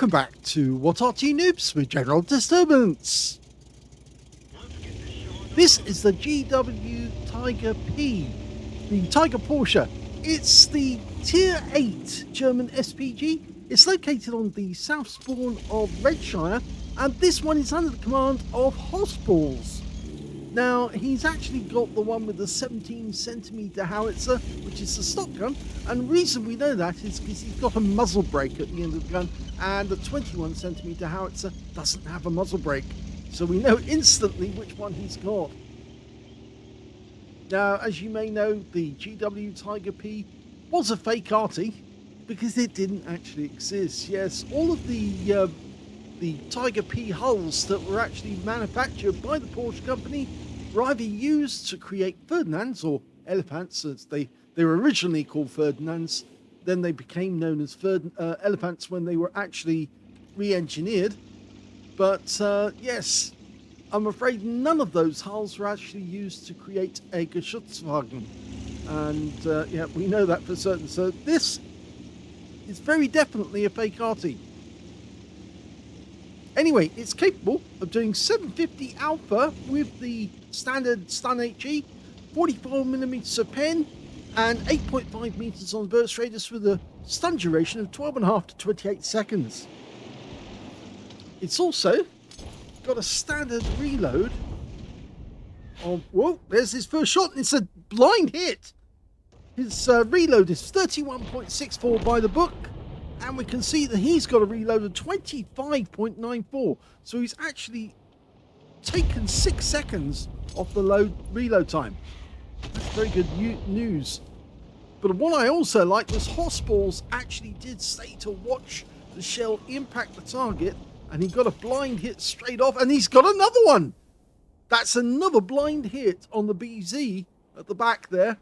Welcome back to What Arty Noobs with General Disturbance. This is the GW Tiger P, the Tiger Porsche. It's the Tier 8 German SPG. It's located on the south spawn of Redshire, and this one is under the command of hossballs. Now, he's actually got the one with the 17cm howitzer, which is the stock gun, and the reason we know that is because he's got a muzzle brake at the end of the gun, and the 21cm howitzer doesn't have a muzzle brake, so we know instantly which one he's got. Now, as you may know, the GW Tiger P was a fake Arty, because it didn't actually exist. Yes, all of the Tiger P hulls that were actually manufactured by the Porsche company were either used to create Ferdinands, or Elephants, as they were originally called Ferdinands, then they became known as Elephants when they were actually re-engineered. But yes, I'm afraid none of those hulls were actually used to create a Geschützwagen. And yeah, we know that for certain. So this is very definitely a fake Arty. Anyway, it's capable of doing 750 alpha with the standard stun HE, 44mm of pen, and 8.5 meters on burst radius with a stun duration of 12.5 to 28 seconds. It's also got a standard reload of, whoa, there's his first shot, and it's a blind hit. His reload is 31.64 by the book. And we can see that he's got a reload of 25.94. So he's actually taken 6 seconds off the reload time. That's very good news. But what I also like was hossballs actually did stay to watch the shell impact the target. And he got a blind hit straight off. And he's got another one. That's another blind hit on the BZ at the back there.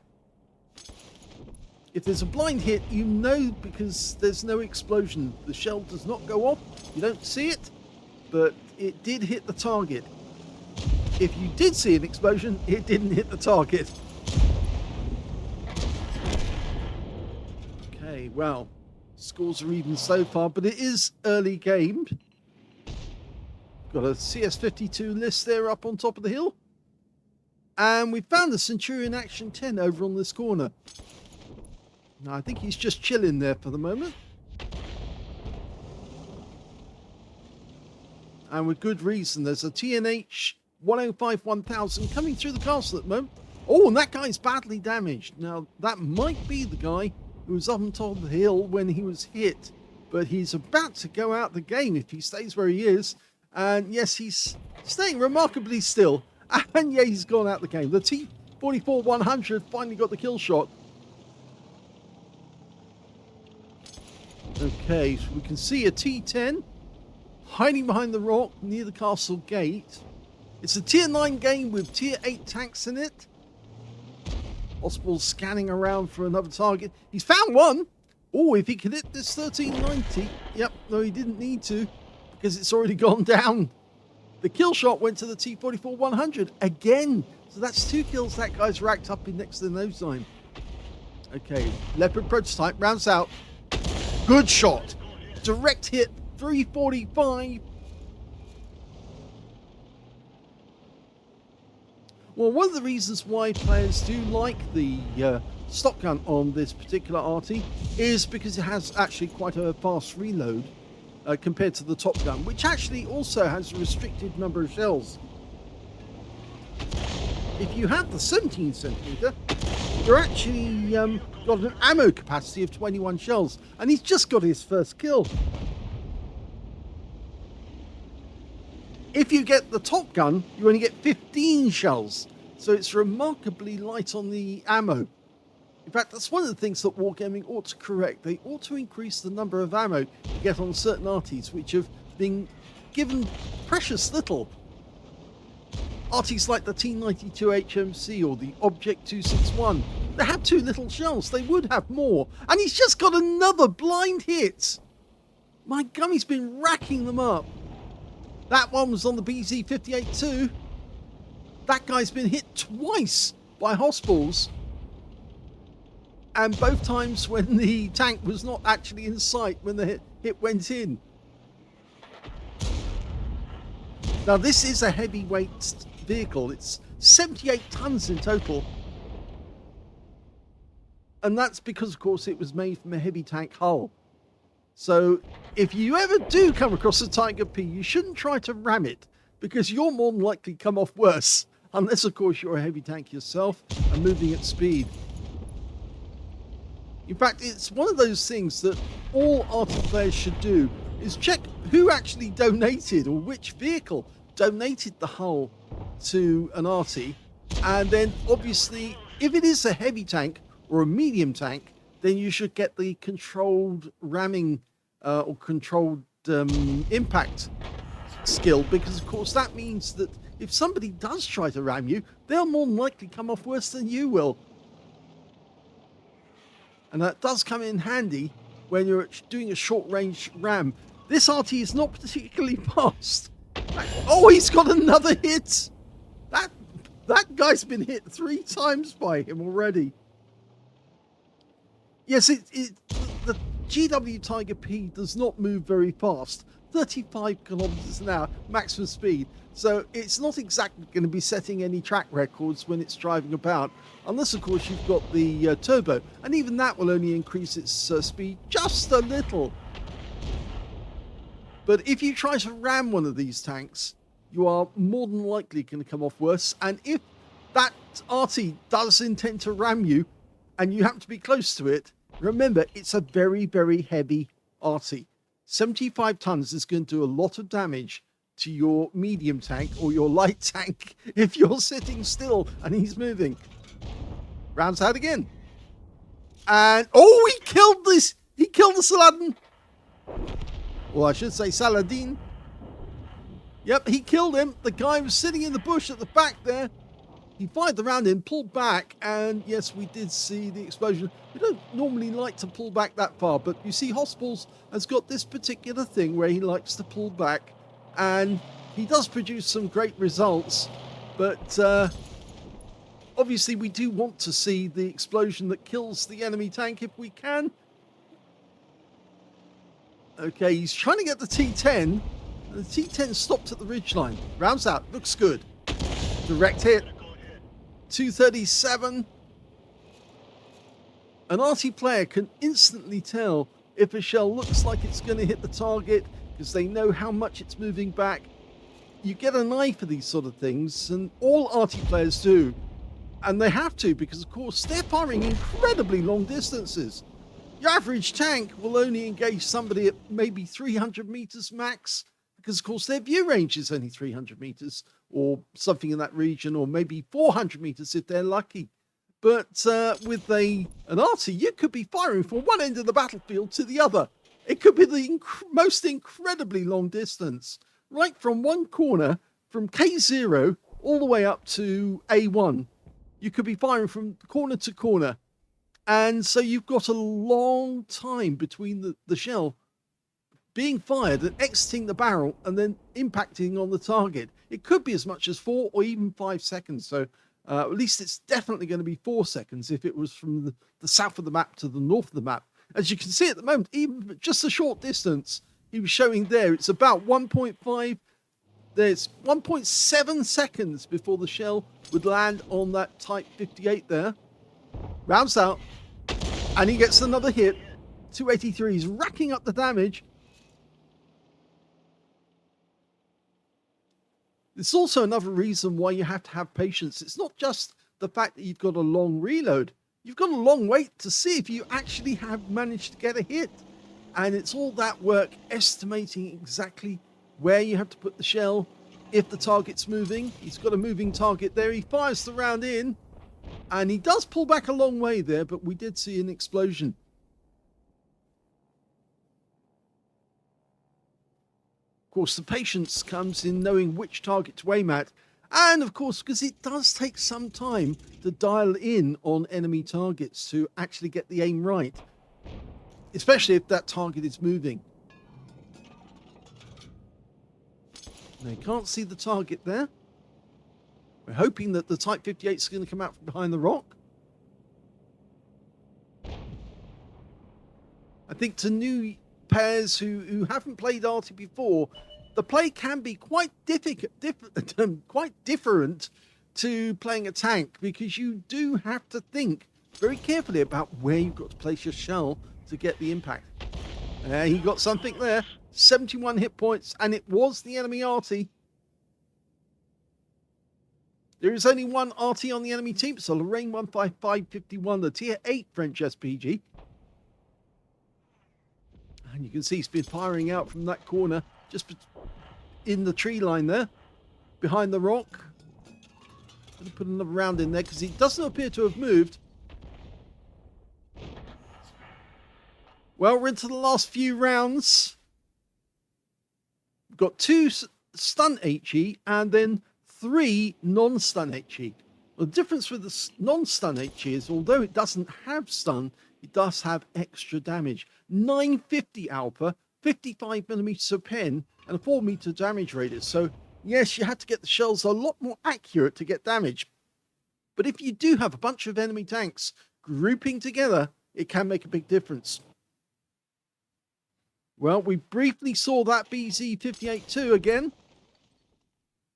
If there's a blind hit, you know, because there's no explosion. The shell does not go off. You don't see it, but it did hit the target. If you did see an explosion, it didn't hit the target. Okay, well, scores are even so far, but it is early game. Got a CS52 list there up on top of the hill. And we found the Centurion Action 10 over on this corner. No, I think he's just chilling there for the moment. And with good reason. There's a TNH 105-1000 coming through the castle at the moment. Oh, and that guy's badly damaged. Now, that might be the guy who was up on top of the hill when he was hit. But he's about to go out the game if he stays where he is. And yes, he's staying remarkably still. And yeah, he's gone out the game. The T-44-100 finally got the kill shot. Okay, so we can see a T10 hiding behind the rock near the castle gate. It's a tier 9 game with tier 8 tanks in it. Hossballs scanning around for another target. He's found one. Oh, if he can hit this 1390. Yep, no, he didn't need to because it's already gone down. The kill shot went to the T-44-100 again. So that's 2 kills that guy's racked up in next to the nose time. Okay, Leopard prototype rounds out. Good shot. Direct hit, 345. Well, one of the reasons why players do like the stock gun on this particular Arty is because it has actually quite a fast reload compared to the top gun, which actually also has a restricted number of shells. If you have the 17cm, you're actually got an ammo capacity of 21 shells, and he's just got his first kill. If you get the top gun, you only get 15 shells, so it's remarkably light on the ammo. In fact, that's one of the things that Wargaming ought to correct. They ought to increase the number of ammo you get on certain Artys, which have been given precious little. Artys like the T92 HMC or the Object 261, they have too little shells. They would have more. And he's just got another blind hit. My gum, he's been racking them up. That one was on the BZ58 too. That guy's been hit twice by hossballs. And both times when the tank was not actually in sight when the hit went in. Now, this is a heavyweight vehicle. It's 78 tons in total. And that's because, of course, it was made from a heavy tank hull. So if you ever do come across a Tiger P, you shouldn't try to ram it, because you're more than likely come off worse. Unless, of course, you're a heavy tank yourself and moving at speed. In fact, it's one of those things that all Arty players should do, is check who actually donated, or which vehicle donated the hull to an Arty. And then, obviously, if it is a heavy tank or a medium tank, then you should get the controlled ramming or controlled impact skill, because, of course, that means that if somebody does try to ram you, they'll more than likely come off worse than you will. And that does come in handy when you're doing a short-range ram. This Arty is not particularly fast. Oh, he's got another hit! That guy's been hit 3 times by him already. Yes, the GW Tiger P does not move very fast. 35 kilometers an hour, maximum speed. So it's not exactly going to be setting any track records when it's driving about, unless, of course, you've got the turbo. And even that will only increase its speed just a little. But if you try to ram one of these tanks, you are more than likely going to come off worse. And if that Arty does intend to ram you, and you happen to be close to it, remember, it's a very, very heavy Arty. 75 tons is going to do a lot of damage to your medium tank or your light tank if you're sitting still and he's moving. Rounds out again. And, oh, he killed this. He killed the Saladin. Well, I should say Saladin. Yep, he killed him. The guy was sitting in the bush at the back there. He fired the round in, pulled back, and yes, we did see the explosion. We don't normally like to pull back that far, but you see hossballs has got this particular thing where he likes to pull back, and he does produce some great results, but obviously we do want to see the explosion that kills the enemy tank if we can. Okay, he's trying to get the T10. The T10 stopped at the ridgeline. Rounds out, looks good. Direct hit. 237. An Arty player can instantly tell if a shell looks like it's going to hit the target, because they know how much it's moving back. You get an eye for these sort of things, and all Arty players do. And they have to, because of course they're firing incredibly long distances. Your average tank will only engage somebody at maybe 300 meters max, because of course their view range is only 300 meters or something in that region, or maybe 400 meters if they're lucky. But with an Arty, you could be firing from one end of the battlefield to the other. It could be the most incredibly long distance, right from one corner, from K0 all the way up to A1. You could be firing from corner to corner. And so you've got a long time between the shell being fired and exiting the barrel and then impacting on the target. It could be as much as 4 or even 5 seconds. So at least it's definitely going to be 4 seconds if it was from the south of the map to the north of the map. As you can see at the moment, even just a short distance, he was showing there, it's about 1.5, there's 1.7 seconds before the shell would land on that Type 58 there. Rounds out, and he gets another hit. 283, he's racking up the damage. It's also another reason why you have to have patience. It's not just the fact that you've got a long reload. You've got a long wait to see if you actually have managed to get a hit. And it's all that work estimating exactly where you have to put the shell if the target's moving. He's got a moving target there. He fires the round in, and he does pull back a long way there, but we did see an explosion. Of course, the patience comes in knowing which target to aim at. And of course, because it does take some time to dial in on enemy targets to actually get the aim right, especially if that target is moving. They can't see the target there. We're hoping that the Type 58 is going to come out from behind the rock. I think to new players who haven't played Arty before, the play can be quite quite different to playing a tank, because you do have to think very carefully about where you've got to place your shell to get the impact. He got something there, 71 hit points, and it was the enemy Arty. There is only one Arty on the enemy team. It's a Lorraine 15551, the tier 8 French SPG. And you can see he's been firing out from that corner, just in the tree line there, behind the rock. I'm going to put another round in there because he doesn't appear to have moved. Well, we're into the last few rounds. We've got 2 stun HE and then 3 non-stun HE. Well, the difference with the non-stun HE is, although it doesn't have stun, it does have extra damage. 950 alpha, 55 millimeters of pen, and a 4 meter damage radius. So, yes, you had to get the shells a lot more accurate to get damage. But if you do have a bunch of enemy tanks grouping together, it can make a big difference. Well, we briefly saw that BZ58-2 again.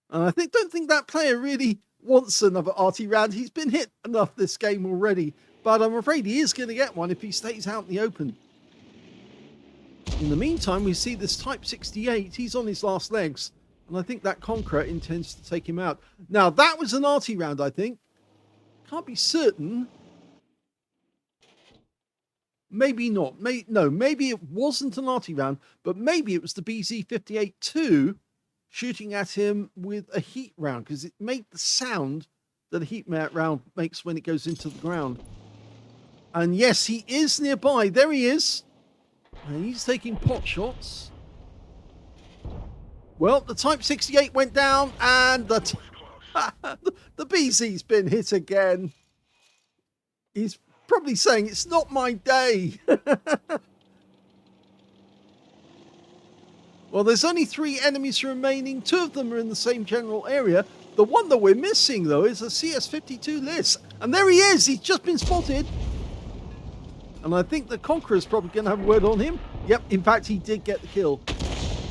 And I don't think that player really wants another Arty round. He's been hit enough this game already. But I'm afraid he is going to get one if he stays out in the open. In the meantime, we see this Type 68. He's on his last legs. And I think that Conqueror intends to take him out. Now, that was an Arty round, I think. Can't be certain. Maybe not. Maybe it wasn't an Arty round, but maybe it was the BZ58-2 shooting at him with a heat round, because it made the sound that a heat round makes when it goes into the ground. And yes, he is nearby. There he is. And he's taking pot shots. Well, the Type 68 went down, and the BZ's been hit again. He's probably saying, it's not my day. Well, there's only 3 enemies remaining. 2 of them are in the same general area. The one that we're missing, though, is a CS52 Liss. And there he is. He's just been spotted. And I think the Conqueror's probably going to have a word on him. Yep, in fact, he did get the kill.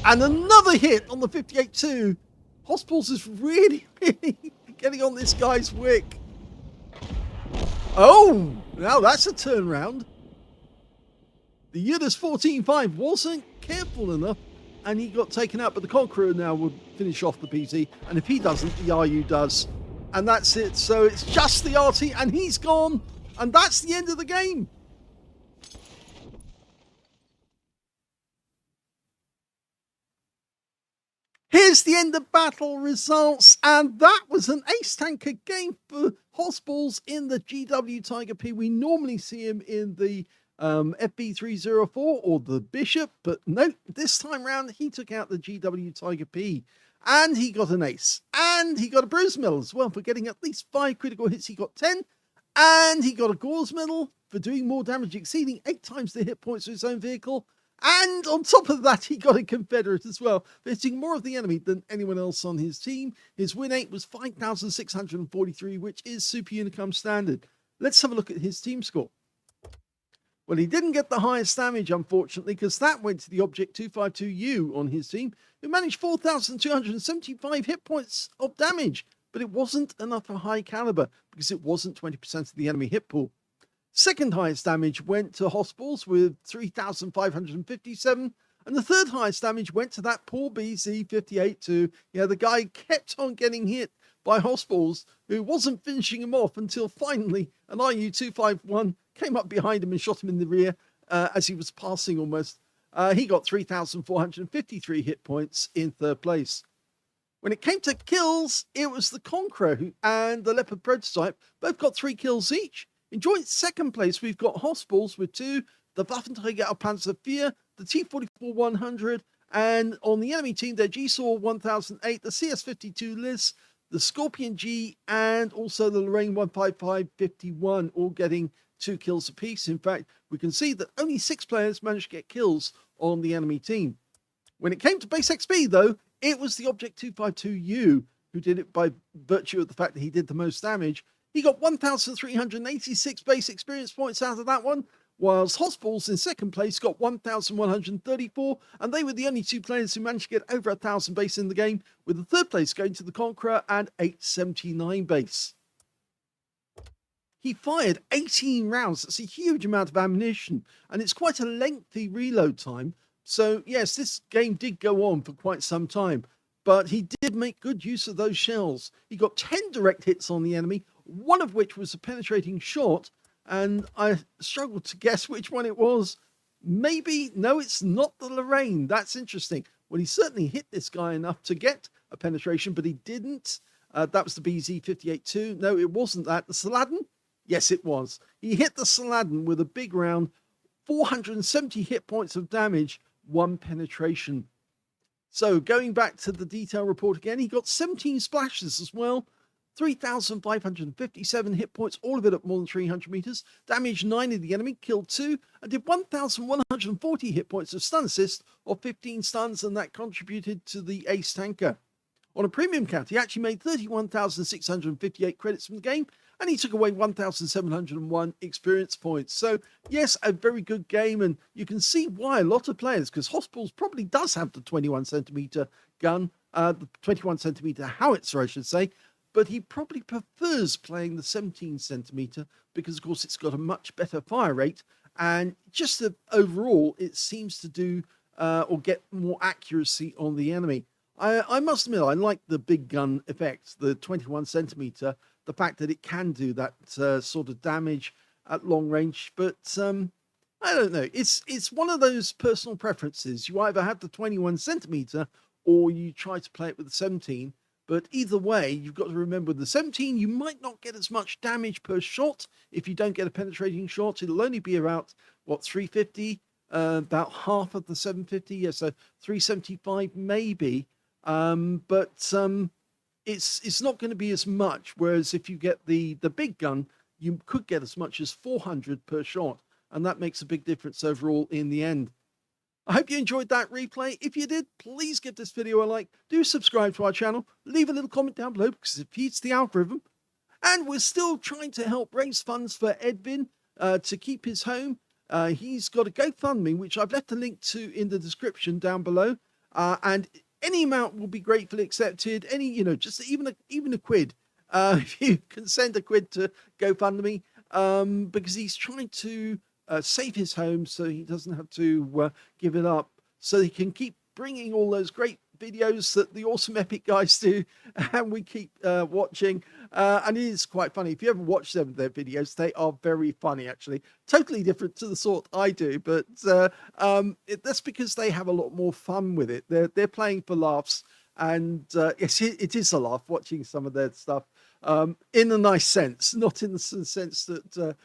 And another hit on the 58-2. hossballs is really, really getting on this guy's wick. Oh, now that's a turnaround. The Yudis 14-5 wasn't careful enough, and he got taken out. But the Conqueror now will finish off the BZ. And if he doesn't, the RU does. And that's it. So it's just the Arty, and he's gone. And that's the end of the game. Here's the end of battle results, and that was an ace tanker game for hossballs in the GW Tiger P. We normally see him in the FB304 or the Bishop, but no, this time round he took out the GW Tiger P, and he got an ace, and he got a bruise medal as well for getting at least 5 critical hits. He got 10, and he got a gauze medal for doing more damage, exceeding 8 times the hit points of his own vehicle. And on top of that, he got a Confederate as well, hitting more of the enemy than anyone else on his team. His win rate was 5,643, which is Super Unicum standard. Let's have a look at his team score. Well, he didn't get the highest damage, unfortunately, because that went to the Object 252U on his team, who managed 4,275 hit points of damage. But it wasn't enough for high caliber, because it wasn't 20% of the enemy hit pool. Second highest damage went to hossballs with 3,557, and the third highest damage went to that poor BZ58-2. Yeah, the guy kept on getting hit by hossballs, who wasn't finishing him off until finally an RU-251 came up behind him and shot him in the rear as he was passing almost. He got 3,453 hit points in third place. When it came to kills, it was the Conqueror and the Leopard Prototype. Both got 3 kills each. In joint second place, we've got hossballs with 2, the Waffenträger Panzer IV, the T-44-100, and on the enemy team, their GSAW 1008, the CS52 Liss, the Scorpion G, and also the Lorraine 15551, all getting 2 kills apiece. In fact, we can see that only 6 players managed to get kills on the enemy team. When it came to base XP, though, it was the Object 252U who did it by virtue of the fact that he did the most damage. He got 1,386 base experience points out of that one, whilst hossballs in second place got 1,134, and they were the only 2 players who managed to get over 1,000 base in the game, with the third place going to the Conqueror and 879 base. He fired 18 rounds. That's a huge amount of ammunition, and it's quite a lengthy reload time. So yes, this game did go on for quite some time, but he did make good use of those shells. He got 10 direct hits on the enemy, one of which was a penetrating shot, and I struggled to guess which one it was. Maybe, no, it's not the Lorraine. That's interesting. Well, he certainly hit this guy enough to get a penetration, but he didn't. That was the BZ-58-2. No, it wasn't that. The Saladin? Yes, it was. He hit the Saladin with a big round, 470 hit points of damage, 1 penetration. So going back to the detail report again, he got 17 splashes as well, 3,557 hit points, all of it at more than 300 meters, damaged 9 of the enemy, killed 2, and did 1,140 hit points of stun assist, or 15 stuns, and that contributed to the ace tanker. On a premium count, he actually made 31,658 credits from the game, and he took away 1,701 experience points. So yes, a very good game, and you can see why a lot of players, because hossballs probably does have the 21 centimeter gun, the 21 centimeter howitzer, I should say, but he probably prefers playing the 17 centimeter because, of course, it's got a much better fire rate, and just overall, it seems to do or get more accuracy on the enemy. I must admit, I like the big gun effect, the 21 centimeter, the fact that it can do that sort of damage at long range, but I don't know. It's one of those personal preferences. You either have the 21 centimeter or you try to play it with the 17. But either way, you've got to remember with the 17, you might not get as much damage per shot. If you don't get a penetrating shot, it'll only be about, what, 350? About half of the 750. Yeah, so 375 maybe. But it's not going to be as much. Whereas if you get the big gun, you could get as much as 400 per shot. And that makes a big difference overall in the end. I hope you enjoyed that replay. If you did, please give this video a like. Do subscribe to our channel. Leave a little comment down below because it feeds the algorithm. And we're still trying to help raise funds for Edvin to keep his home. He's got a GoFundMe, which I've left a link to in the description down below. And any amount will be gratefully accepted. Any, just even a quid. If you can send a quid to GoFundMe, because he's trying to save his home so he doesn't have to give it up, so he can keep bringing all those great videos that the Awesome Epic guys do, and we keep watching. And it is quite funny. If you ever watch them, their videos, they are very funny, actually. Totally different to the sort I do, but that's because they have a lot more fun with it. They're playing for laughs, and yes, it is a laugh watching some of their stuff, in a nice sense, not in the sense that,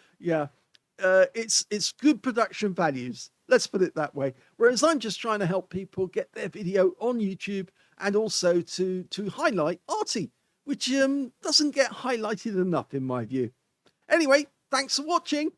it's good production values. Let's put it that way. Whereas I'm just trying to help people get their video on YouTube, and also to highlight Arty, which doesn't get highlighted enough in my view. Anyway, thanks for watching.